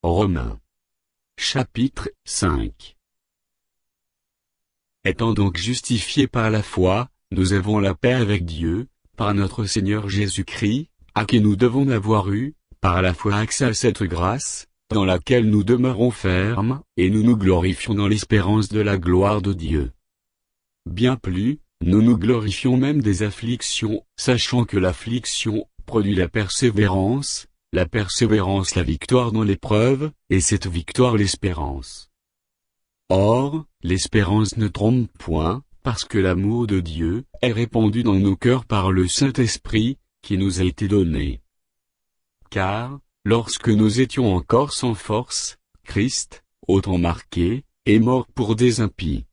Romains. Chapitre 5. Étant donc justifiés par la foi, nous avons la paix avec Dieu, par notre Seigneur Jésus-Christ, à qui nous devons avoir eu, par la foi accès à cette grâce, dans laquelle nous demeurons fermes, et nous nous glorifions dans l'espérance de la gloire de Dieu. Bien plus, nous nous glorifions même des afflictions, sachant que l'affliction produit la persévérance la victoire dans l'épreuve, et cette victoire l'espérance. Or, l'espérance ne trompe point, parce que l'amour de Dieu est répandu dans nos cœurs par le Saint-Esprit, qui nous a été donné. Car, lorsque nous étions encore sans force, Christ, au temps marqué, est mort pour des impies.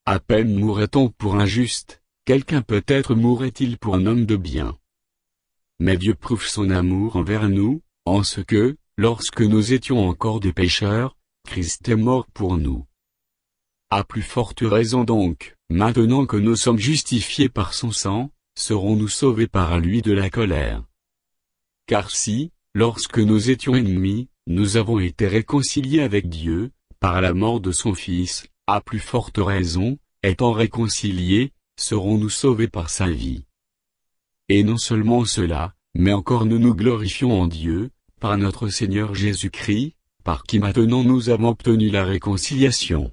À peine mourrait-on pour un juste, quelqu'un peut-être mourrait-il pour un homme de bien. Mais Dieu prouve son amour envers nous, en ce que, lorsque nous étions encore des pécheurs, Christ est mort pour nous. À plus forte raison donc, maintenant que nous sommes justifiés par son sang, serons-nous sauvés par lui de la colère. Car si, lorsque nous étions ennemis, nous avons été réconciliés avec Dieu, par la mort de son Fils, à plus forte raison, étant réconciliés, serons-nous sauvés par sa vie. Et non seulement cela, mais encore nous nous glorifions en Dieu, par notre Seigneur Jésus-Christ, par qui maintenant nous avons obtenu la réconciliation.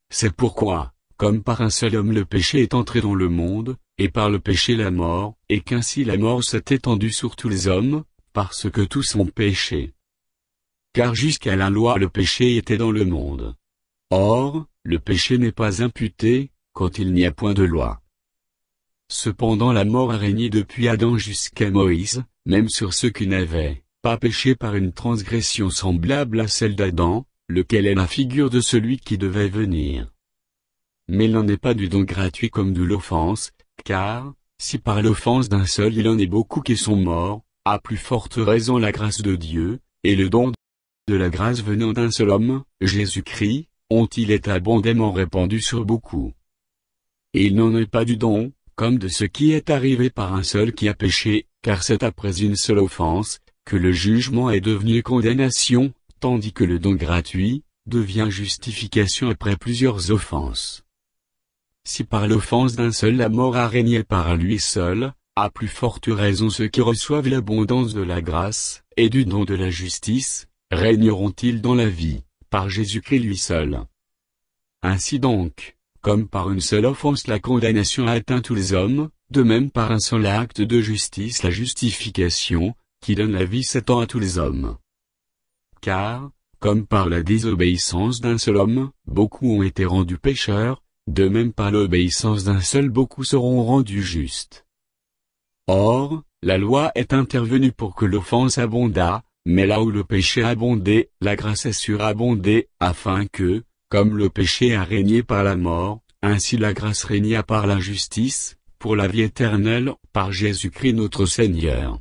C'est pourquoi, comme par un seul homme le péché est entré dans le monde, et par le péché la mort, et qu'ainsi la mort s'est étendue sur tous les hommes, parce que tous ont péché. Car jusqu'à la loi le péché était dans le monde. Or, le péché n'est pas imputé, quand il n'y a point de loi. Cependant la mort a régné depuis Adam jusqu'à Moïse, même sur ceux qui n'avaient pas péché par une transgression semblable à celle d'Adam, lequel est la figure de celui qui devait venir. Mais il n'en est pas du don gratuit comme de l'offense, car, si par l'offense d'un seul il en est beaucoup qui sont morts, à plus forte raison la grâce de Dieu, et le don de la grâce venant d'un seul homme, Jésus-Christ, ont-ils été abondamment répandus sur beaucoup. Et il n'en est pas du don, comme de ce qui est arrivé par un seul qui a péché, car c'est après une seule offense, que le jugement est devenu condamnation, tandis que le don gratuit, devient justification après plusieurs offenses. Si par l'offense d'un seul la mort a régné par lui seul, à plus forte raison ceux qui reçoivent l'abondance de la grâce, et du don de la justice, régneront-ils dans la vie, par Jésus-Christ lui seul. Ainsi donc, comme par une seule offense la condamnation a atteint tous les hommes, de même par un seul acte de justice la justification, qui donne la vie s'étend à tous les hommes. Car, comme par la désobéissance d'un seul homme, beaucoup ont été rendus pécheurs, de même par l'obéissance d'un seul beaucoup seront rendus justes. Or, la loi est intervenue pour que l'offense abondât, mais là où le péché a abondé, la grâce a surabondé, afin que, comme le péché a régné par la mort, ainsi la grâce régna par la justice, pour la vie éternelle, par Jésus-Christ notre Seigneur.